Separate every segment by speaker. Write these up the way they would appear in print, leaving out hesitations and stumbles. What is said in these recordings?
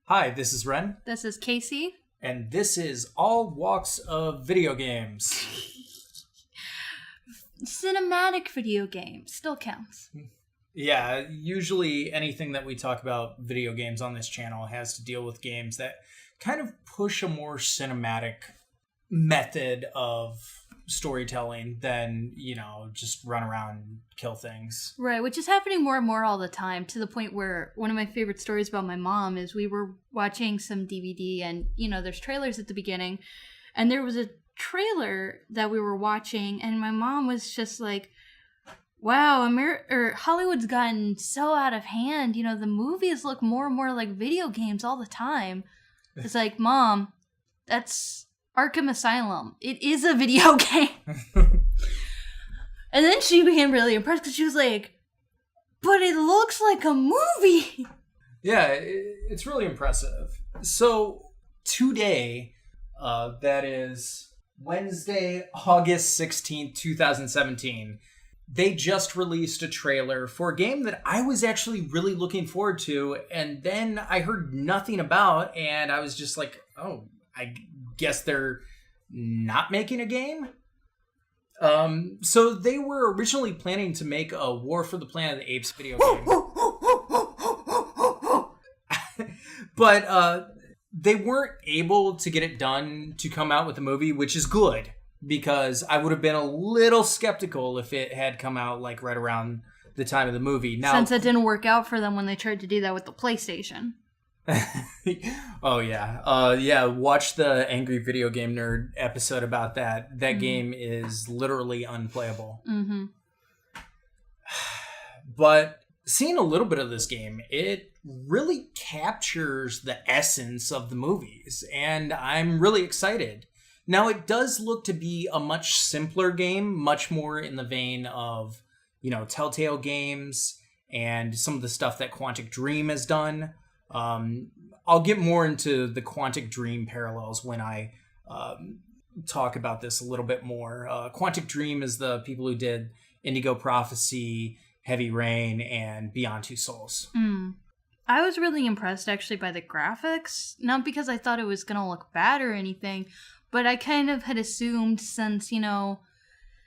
Speaker 1: Hi, this is Ren.
Speaker 2: This is Casey.
Speaker 1: And this is All Walks of Video Games.
Speaker 2: Cinematic video games still counts.
Speaker 1: Yeah, usually anything that we talk about video games on this channel has to deal with games that kind of push a more cinematic method of storytelling than, just run around and kill things.
Speaker 2: Right, which is happening more and more all the time, to the point where one of my favorite stories about my mom is we were watching some DVD and, there's trailers at the beginning, and there was a trailer that we were watching, and my mom was just like, wow, Hollywood's gotten so out of hand. The movies look more and more like video games all the time. It's like, Mom, that's Arkham Asylum. It is a video game. And then she became really impressed because she was like, but it looks like a movie.
Speaker 1: Yeah, it's really impressive. So today, that is Wednesday, August 16th, 2017, they just released a trailer for a game that I was actually really looking forward to, and then I heard nothing about, and I was just like, oh, I guess they're not making a game? So they were originally planning to make a War for the Planet of the Apes video game. But they weren't able to get it done to come out with a movie, which is good, because I would have been a little skeptical if it had come out like right around the time of the movie. Now,
Speaker 2: since it didn't work out for them when they tried to do that with the PlayStation.
Speaker 1: Oh, yeah. Watch the Angry Video Game Nerd episode about that. That game is literally unplayable.
Speaker 2: Mm-hmm.
Speaker 1: But seeing a little bit of this game, it really captures the essence of the movies, and I'm really excited. Now, it does look to be a much simpler game, much more in the vein of, Telltale games and some of the stuff that Quantic Dream has done. I'll get more into the Quantic Dream parallels when I talk about this a little bit more. Quantic Dream is the people who did Indigo Prophecy, Heavy Rain, and Beyond Two Souls.
Speaker 2: I was really impressed, actually, by the graphics. Not because I thought it was going to look bad or anything, but I kind of had assumed, since,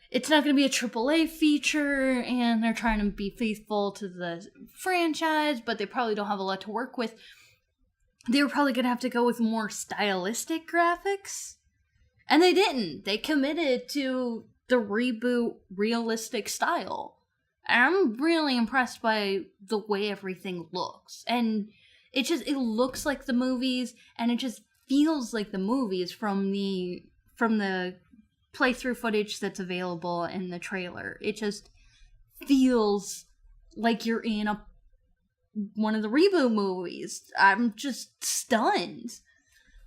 Speaker 2: it's not going to be a AAA feature, and they're trying to be faithful to the franchise, but they probably don't have a lot to work with. They were probably going to have to go with more stylistic graphics. And they didn't. They committed to the reboot realistic style. And I'm really impressed by the way everything looks. And it looks like the movies, and it just feels like the movies from the playthrough footage that's available in the trailer. It just feels like you're in one of the reboot movies. I'm just stunned.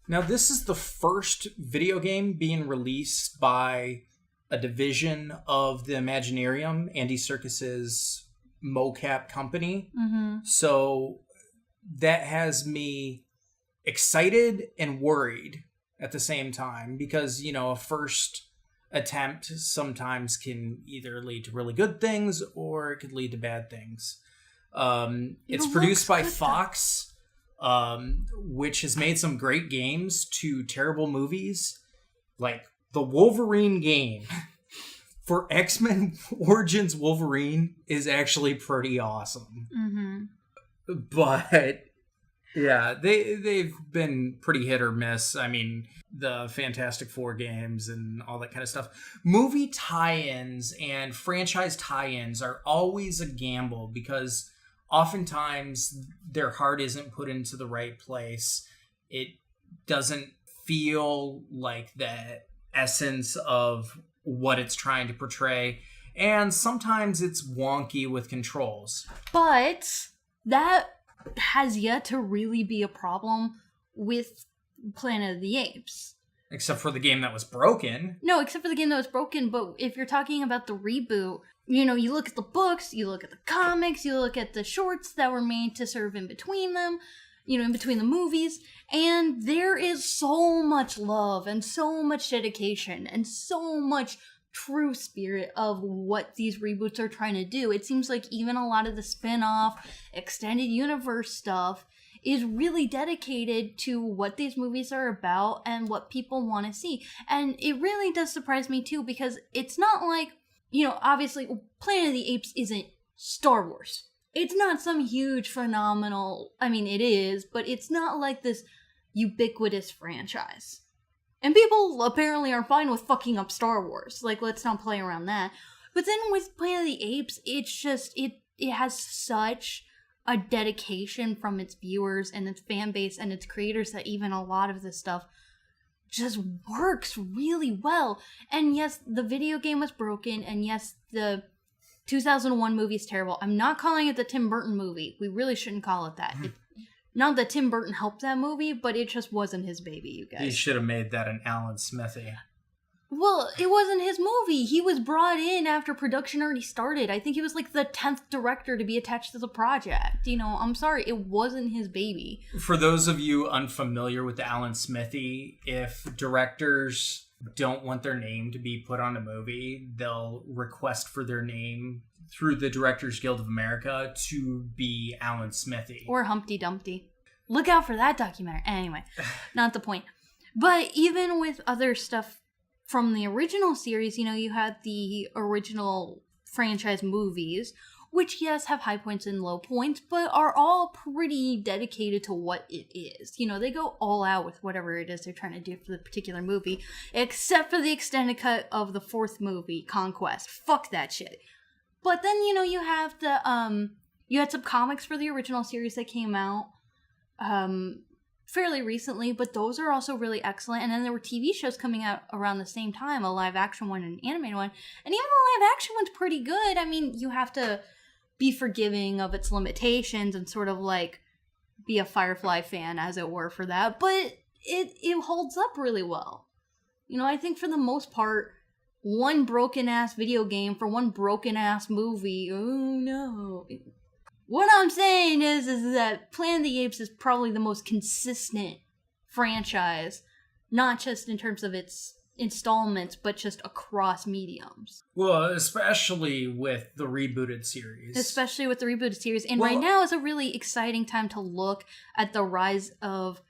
Speaker 1: Now, this is the first video game being released by a division of the Imaginarium, Andy Serkis's mocap company.
Speaker 2: Mm-hmm.
Speaker 1: So that has me excited and worried at the same time, because, a first attempt sometimes can either lead to really good things or it could lead to bad things. It's produced by Fox, which has made some great games to terrible movies, like the Wolverine game for X-Men Origins Wolverine is actually pretty awesome.
Speaker 2: Mm-hmm.
Speaker 1: But yeah, they've been pretty hit or miss. I mean, the Fantastic Four games and all that kind of stuff. Movie tie-ins and franchise tie-ins are always a gamble, because oftentimes their heart isn't put into the right place. It doesn't feel like the essence of what it's trying to portray. And sometimes it's wonky with controls.
Speaker 2: But that has yet to really be a problem with Planet of the Apes.
Speaker 1: Except for the game that was broken.
Speaker 2: No, except for the game that was broken, but if you're talking about the reboot, you look at the books, you look at the comics, you look at the shorts that were made to serve in between them, in between the movies, and there is so much love and so much dedication and so much true spirit of what these reboots are trying to do. It seems like even a lot of the spin-off extended universe stuff is really dedicated to what these movies are about and what people want to see. And it really does surprise me too, because it's not like, obviously Planet of the Apes isn't Star Wars. It's not some huge phenomenal, it is, but it's not like this ubiquitous franchise. And people apparently are fine with fucking up Star Wars. Like, let's not play around that. But then with Planet of the Apes, it's just, it has such a dedication from its viewers and its fan base and its creators that even a lot of this stuff just works really well. And yes, the video game was broken, and yes, the 2001 movie is terrible. I'm not calling it the Tim Burton movie. We really shouldn't call it that. Not that Tim Burton helped that movie, but it just wasn't his baby, you guys.
Speaker 1: He should have made that an Alan Smithy.
Speaker 2: Well, it wasn't his movie. He was brought in after production already started. I think he was like the 10th director to be attached to the project. I'm sorry, it wasn't his baby.
Speaker 1: For those of you unfamiliar with the Alan Smithy, if directors don't want their name to be put on a movie, they'll request for their name through the Directors Guild of America to be Alan Smithy.
Speaker 2: Or Humpty Dumpty. Look out for that documentary. Anyway, not the point. But even with other stuff from the original series, you had the original franchise movies, which, yes, have high points and low points, but are all pretty dedicated to what it is. They go all out with whatever it is they're trying to do for the particular movie, except for the extended cut of the fourth movie, Conquest. Fuck that shit. But then, you have you had some comics for the original series that came out fairly recently, but those are also really excellent. And then there were TV shows coming out around the same time, a live action one and an animated one. And even the live action one's pretty good. You have to be forgiving of its limitations and sort of like be a Firefly fan, as it were, for that. But it holds up really well. I think for the most part, one broken-ass video game for one broken-ass movie, oh no. What I'm saying is that Planet of the Apes is probably the most consistent franchise, not just in terms of its installments, but just across mediums.
Speaker 1: Well, especially with the rebooted series.
Speaker 2: And right now is a really exciting time to look at the rise of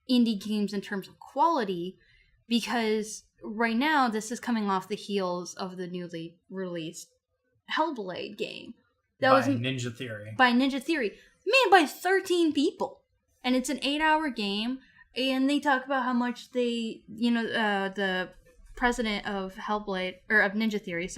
Speaker 2: indie games in terms of quality, because right now this is coming off the heels of the newly released Hellblade game.
Speaker 1: Ninja Theory.
Speaker 2: By Ninja Theory. Made by 13 people. And it's an 8-hour game. And they talk about how much they, the president of Hellblade, or of Ninja Theory,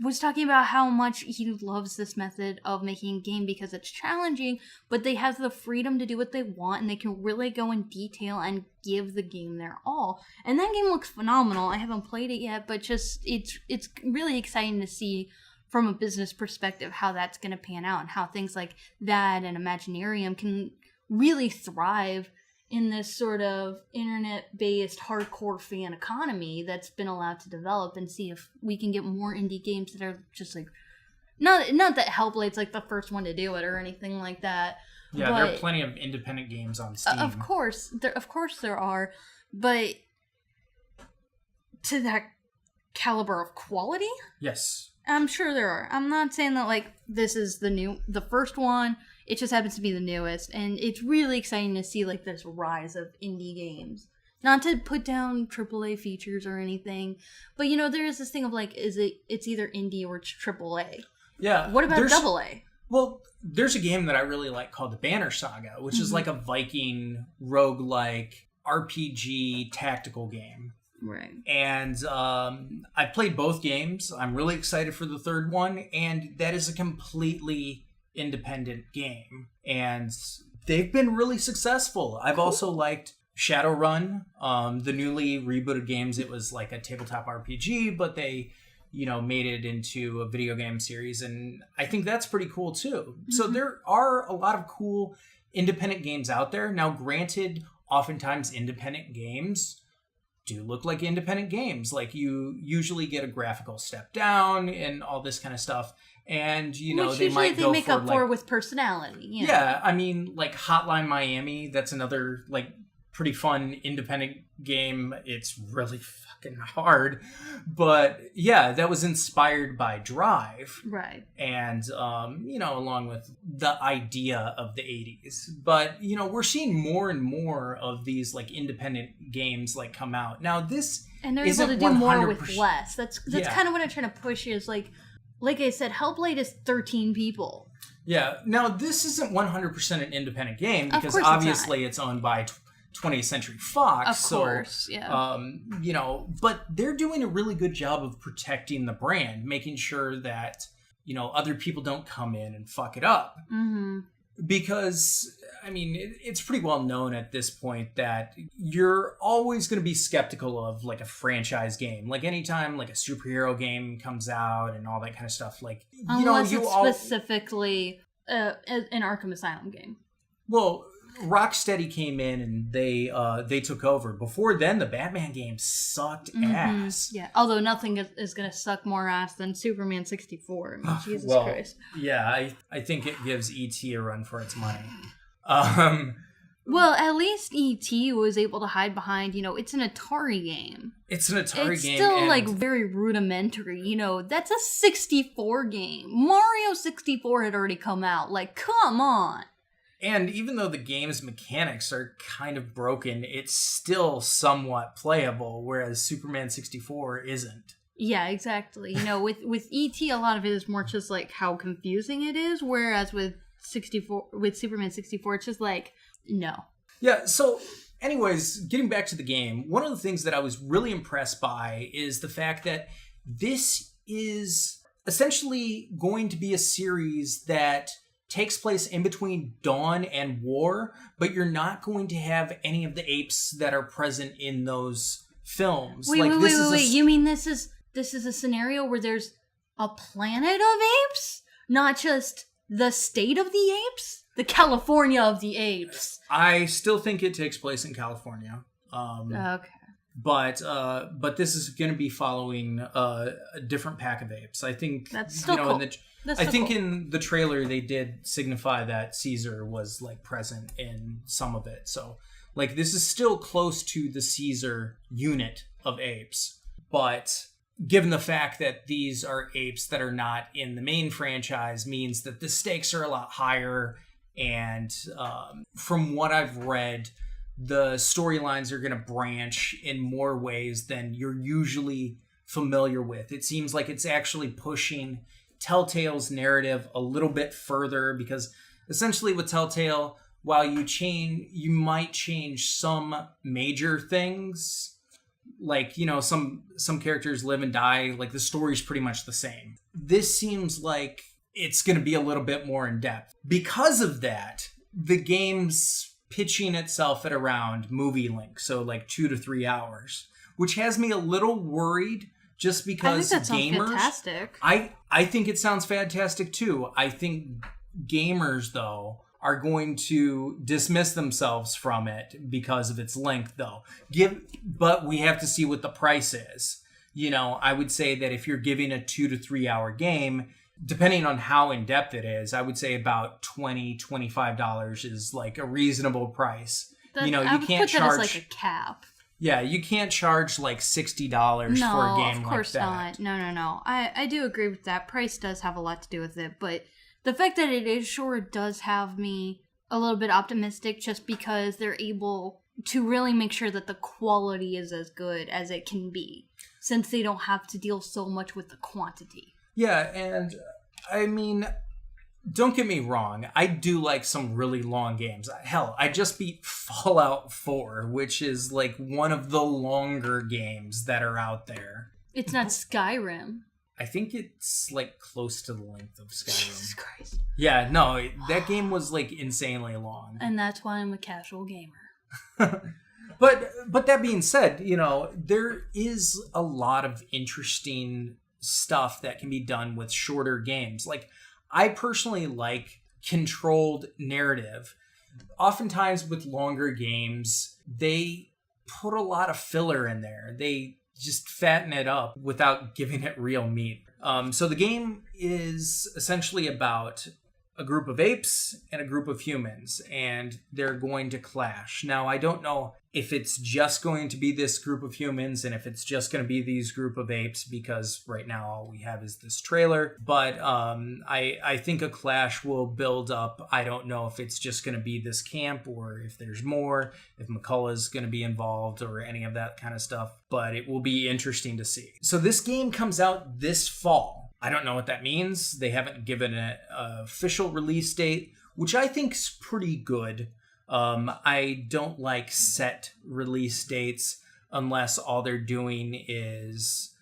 Speaker 2: was talking about how much he loves this method of making a game because it's challenging, but they have the freedom to do what they want, and they can really go in detail and give the game their all. And that game looks phenomenal. I haven't played it yet, but just it's really exciting to see from a business perspective how that's going to pan out, and how things like that and Imaginarium can really thrive in this sort of internet-based hardcore fan economy that's been allowed to develop, and see if we can get more indie games that are just like, not that Hellblade's like the first one to do it or anything like that.
Speaker 1: Yeah, there are plenty of independent games on Steam.
Speaker 2: Of course there are, but to that caliber of quality?
Speaker 1: Yes.
Speaker 2: I'm sure there are. I'm not saying that like this is the first one. It just happens to be the newest, and it's really exciting to see like this rise of indie games. Not to put down AAA features or anything, but there is this thing of like, it's either indie or it's AAA.
Speaker 1: Yeah.
Speaker 2: What about AA?
Speaker 1: Well, there's a game that I really like called the Banner Saga, which is like a Viking roguelike RPG tactical game.
Speaker 2: Right.
Speaker 1: And I played both games. I'm really excited for the third one, and that is a completely independent game. And they've been really successful. I've also liked Shadowrun, the newly rebooted games. It was like a tabletop RPG, but they, made it into a video game series, and I think that's pretty cool too. So there are a lot of cool independent games out there. Now, granted, oftentimes independent games do look like independent games. Like, you usually get a graphical step down and all this kind of stuff. And,
Speaker 2: Which
Speaker 1: they might go
Speaker 2: make
Speaker 1: for
Speaker 2: up for with personality.
Speaker 1: Yeah, I mean, like Hotline Miami, that's another, like, pretty fun independent game. It's really fucking hard. But yeah, that was inspired by Drive.
Speaker 2: Right.
Speaker 1: And, along with the idea of the 80s. But, we're seeing more and more of these, like, independent games, like, come out. Now, this
Speaker 2: and they're able to do more with less. That's kind of what I'm trying to push is, like I said, Hellblade is 13 people.
Speaker 1: Yeah. Now, this isn't 100% an independent game because obviously it's owned by 20th Century Fox.
Speaker 2: Of course, yeah.
Speaker 1: But they're doing a really good job of protecting the brand, making sure that, other people don't come in and fuck it up.
Speaker 2: Mm-hmm.
Speaker 1: Because, it's pretty well known at this point that you're always going to be skeptical of, like, a franchise game. Like, anytime, like, a superhero game comes out and all that kind of stuff, like,
Speaker 2: Unless it's specifically an Arkham Asylum game.
Speaker 1: Well, Rocksteady came in and they took over. Before then, the Batman games sucked ass.
Speaker 2: Yeah, although nothing is going to suck more ass than Superman 64. Jesus Christ.
Speaker 1: Yeah, I think it gives E.T. a run for its money.
Speaker 2: Well, at least E.T. was able to hide behind, it's an Atari game.
Speaker 1: It's an Atari game.
Speaker 2: It's still, like, very rudimentary, that's a 64 game. Mario 64 had already come out. Like, come on.
Speaker 1: And even though the game's mechanics are kind of broken, it's still somewhat playable, whereas Superman 64 isn't.
Speaker 2: Yeah, exactly. With E.T., a lot of it is more just, like, how confusing it is, whereas with Superman 64, it's just like, no.
Speaker 1: Yeah, so anyways, getting back to the game, one of the things that I was really impressed by is the fact that this is essentially going to be a series that takes place in between Dawn and War, but you're not going to have any of the apes that are present in those films.
Speaker 2: Wait. You mean this is a scenario where there's a planet of apes? Not just the state of the apes? The California of the apes.
Speaker 1: I still think it takes place in California.
Speaker 2: Okay.
Speaker 1: But this is going to be following a different pack of apes. I think
Speaker 2: that's still cool.
Speaker 1: In the trailer they did signify that Caesar was, like, present in some of it. So, like, this is still close to the Caesar unit of apes. But given the fact that these are apes that are not in the main franchise means that the stakes are a lot higher. And from what I've read, the storylines are going to branch in more ways than you're usually familiar with. It seems like it's actually pushing Telltale's narrative a little bit further, because essentially with Telltale, while you might change some major things, like, some characters live and die, like, the story's pretty much the same. This seems like it's going to be a little bit more in depth. Because of that, the game's pitching itself at around movie length, so like 2 to 3 hours, which has me a little worried. Just because
Speaker 2: I think that
Speaker 1: gamers,
Speaker 2: sounds fantastic.
Speaker 1: I think it sounds fantastic too. I think gamers, though, are going to dismiss themselves from it because of its length, though. But we have to see what the price is. I would say that if you're giving a 2 to 3 hour game, depending on how in depth it is, I would say about $20, $25 is, like, a reasonable price. You can't charge
Speaker 2: that as, like, a cap.
Speaker 1: Yeah, you can't charge, like, $60 for a game like that.
Speaker 2: No, of course not. No. I do agree with that. Price does have a lot to do with it, but the fact that it is short does have me a little bit optimistic, just because they're able to really make sure that the quality is as good as it can be, since they don't have to deal so much with the quantity.
Speaker 1: Yeah, and, don't get me wrong, I do like some really long games. Hell, I just beat Fallout 4, which is, like, one of the longer games that are out there.
Speaker 2: It's not Skyrim.
Speaker 1: I think it's, like, close to the length of Skyrim.
Speaker 2: Jesus Christ.
Speaker 1: Yeah, no, that game was, like, insanely long.
Speaker 2: And that's why I'm a casual gamer.
Speaker 1: But that being said, there is a lot of interesting stuff that can be done with shorter games. Like, I personally like controlled narrative. Oftentimes with longer games, they put a lot of filler in there. They just fatten it up without giving it real meat. So the game is essentially about a group of apes and a group of humans, and they're going to clash. Now, I don't know if it's just going to be this group of humans and if it's just going to be these group of apes, because right now all we have is this trailer. But I think a clash will build up. I don't know if it's just going to be this camp or if there's more, if McCullough's going to be involved or any of that kind of stuff. But it will be interesting to see. So this game comes out this fall. I don't know what that means. They haven't given an official release date, which I think is pretty good. I don't like set release dates unless all they're doing is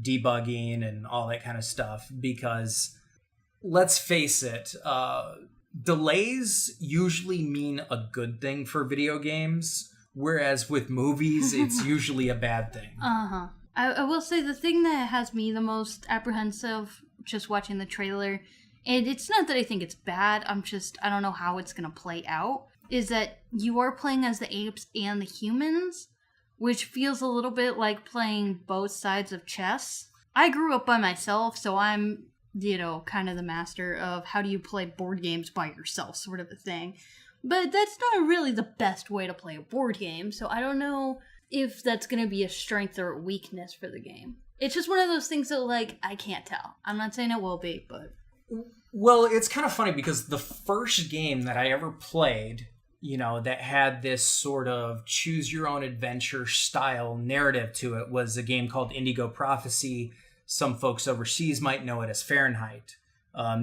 Speaker 1: debugging and all that kind of stuff, because let's face it, delays usually mean a good thing for video games, whereas with movies, it's usually a bad thing.
Speaker 2: Uh-huh. I will say the thing that has me the most apprehensive just watching the trailer, and it's not that I think it's bad, I don't know how it's going to play out, is that you are playing as the apes and the humans, which feels a little bit like playing both sides of chess. I grew up by myself, so I'm, kind of the master of how do you play board games by yourself sort of a thing. But that's not really the best way to play a board game, so I don't know if that's going to be a strength or a weakness for the game. It's just one of those things that, I can't tell. I'm not saying it will be, but...
Speaker 1: Well, it's kind of funny because the first game that I ever played, that had this sort of choose-your-own-adventure style narrative to it was a game called Indigo Prophecy. Some folks overseas might know it as Fahrenheit.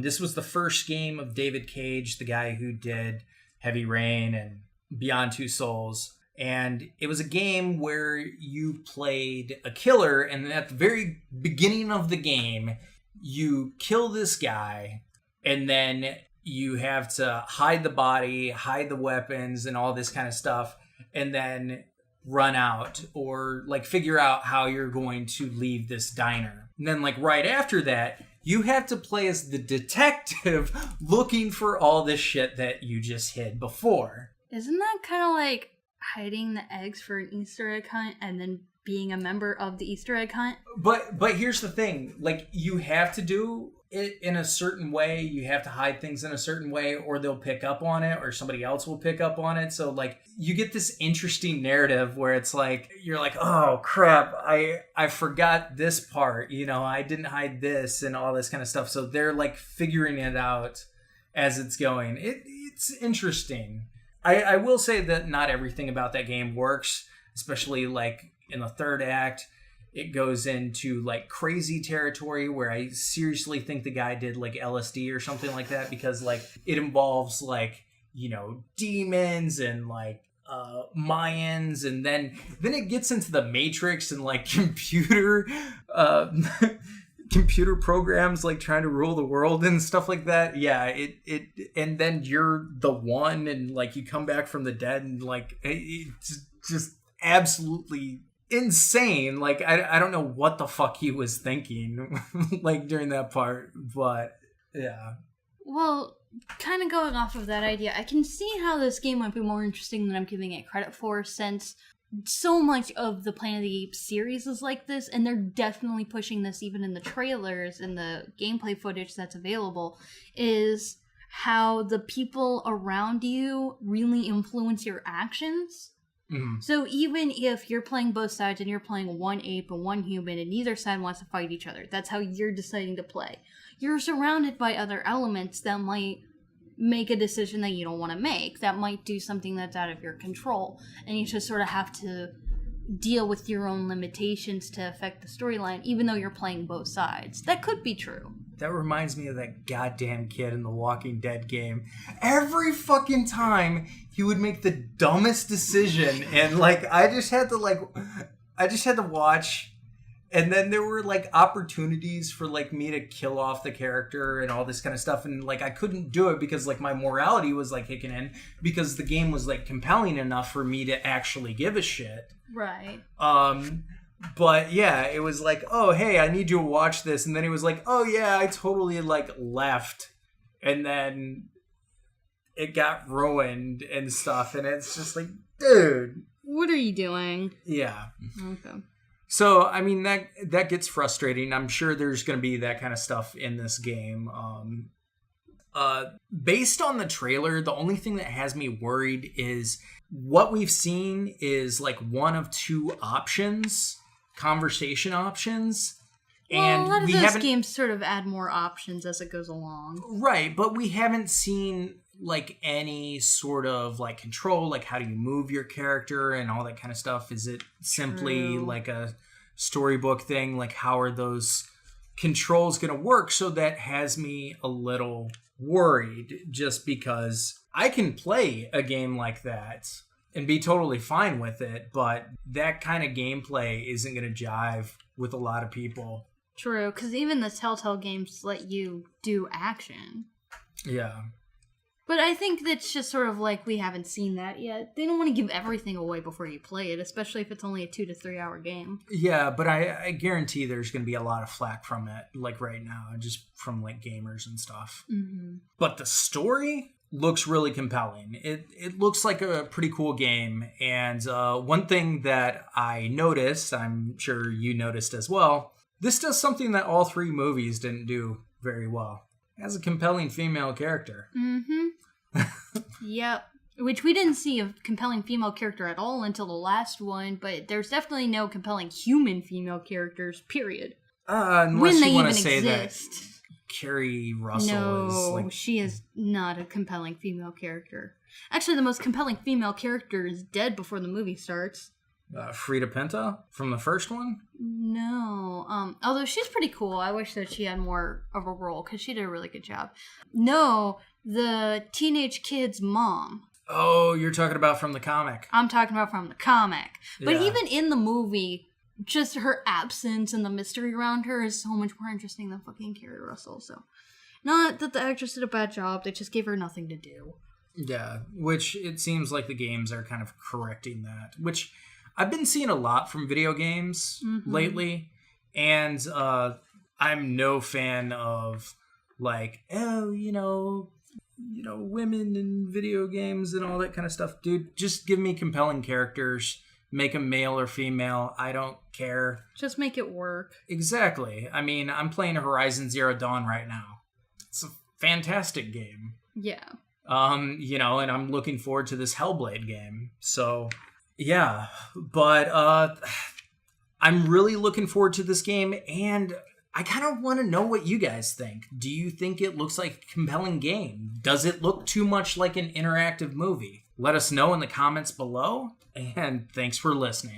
Speaker 1: This was the first game of David Cage, the guy who did Heavy Rain and Beyond Two Souls. And it was a game where you played a killer, and at the very beginning of the game, you kill this guy, and then you have to hide the body, hide the weapons, and all this kind of stuff, and then run out or figure out how you're going to leave this diner. And then right after that, you have to play as the detective looking for all this shit that you just hid before.
Speaker 2: Isn't that kind of like hiding the eggs for an Easter egg hunt and then being a member of the Easter egg hunt?
Speaker 1: But here's the thing, you have to do it in a certain way, you have to hide things in a certain way, or they'll pick up on it, or somebody else will pick up on it. So you get this interesting narrative where it's you're oh crap, I forgot this part, I didn't hide this and all this kind of stuff. So they're figuring it out as it's going. It's interesting. I will say that not everything about that game works, especially in the third act. It goes into crazy territory where I seriously think the guy did LSD or something like that, because it involves demons and Mayans, and then it gets into the Matrix and computer computer programs trying to rule the world and stuff like that. Yeah, it and then you're the one, and you come back from the dead, and it's just absolutely insane. I don't know what the fuck he was thinking during that part, but yeah.
Speaker 2: Well, kind of going off of that idea, I can see how this game might be more interesting than I'm giving it credit for, since so much of the Planet of the Apes series is like this, and they're definitely pushing this even in the trailers and the gameplay footage that's available, is how the people around you really influence your actions. Mm-hmm. So even if you're playing both sides and you're playing one ape and one human and neither side wants to fight each other, that's how you're deciding to play. You're surrounded by other elements that might make a decision that you don't want to make, that might do something that's out of your control, and you just sort of have to deal with your own limitations to affect the storyline, even though you're playing both sides. That could be true.
Speaker 1: That reminds me of that goddamn kid in the Walking Dead game. Every fucking time he would make the dumbest decision, and I just had to watch. And then there were opportunities for me to kill off the character and all this kind of stuff, and I couldn't do it because my morality was kicking in, because the game was compelling enough for me to actually give a shit.
Speaker 2: Right.
Speaker 1: But yeah, it was oh hey, I need you to watch this, and then it was oh yeah, I totally left, and then it got ruined and stuff, and it's just dude,
Speaker 2: what are you doing?
Speaker 1: Yeah.
Speaker 2: Okay.
Speaker 1: So, I mean, that gets frustrating. I'm sure there's going to be that kind of stuff in this game. Based on the trailer, the only thing that has me worried is what we've seen is like one of two options, conversation options. And
Speaker 2: a lot of
Speaker 1: we
Speaker 2: those
Speaker 1: haven't,
Speaker 2: games sort of add more options as it goes along.
Speaker 1: right, but we haven't seen like any sort of like control, like how do you move your character and all that kind of stuff. Is it simply like a storybook thing? Like how are those controls going to work? So that has me a little worried, just because I can play a game like that and be totally fine with it, but that kind of gameplay isn't going to jive with a lot of people.
Speaker 2: True, because even the Telltale games let you do action.
Speaker 1: Yeah.
Speaker 2: But I think that's just sort of like we haven't seen that yet. They don't want to give everything away before you play it, especially if it's only a 2 to 3 hour game.
Speaker 1: Yeah, but I guarantee there's going to be a lot of flack from it, like right now, just from like gamers and stuff.
Speaker 2: Mm-hmm.
Speaker 1: But the story looks really compelling. It looks like a pretty cool game. And one thing that I noticed, I'm sure you noticed as well, this does something that all three movies didn't do very well. It has a compelling female character.
Speaker 2: Mm-hmm. Yep. Which we didn't see a compelling female character at all until the last one, but there's definitely no compelling human female characters, period.
Speaker 1: Unless
Speaker 2: when they
Speaker 1: you want
Speaker 2: even
Speaker 1: to say
Speaker 2: exist.
Speaker 1: that Carrie Russell
Speaker 2: No,
Speaker 1: is like...
Speaker 2: she is not a compelling female character. Actually, the most compelling female character is dead before the movie starts.
Speaker 1: Frida Pinto from the first one?
Speaker 2: No. Although she's pretty cool. I wish that she had more of a role because she did a really good job. No, the teenage kid's mom.
Speaker 1: Oh, you're talking about from the comic.
Speaker 2: I'm talking about from the comic. But
Speaker 1: Yeah.
Speaker 2: even in the movie, just her absence and the mystery around her is so much more interesting than fucking Carrie Russell. So, not that the actress did a bad job. They just gave her nothing to do.
Speaker 1: Yeah, which it seems like the games are kind of correcting that, which I've been seeing a lot from video games lately, and I'm no fan of like, oh, women in video games and all that kind of stuff. Dude, just give me compelling characters, make them male or female. I don't care.
Speaker 2: Just make it work.
Speaker 1: Exactly. I mean, I'm playing Horizon Zero Dawn right now. It's a fantastic game.
Speaker 2: Yeah.
Speaker 1: And I'm looking forward to this Hellblade game. So, yeah, but I'm really looking forward to this game, and I kind of want to know what you guys think. Do you think it looks like a compelling game? Does it look too much like an interactive movie? Let us know in the comments below, and thanks for listening.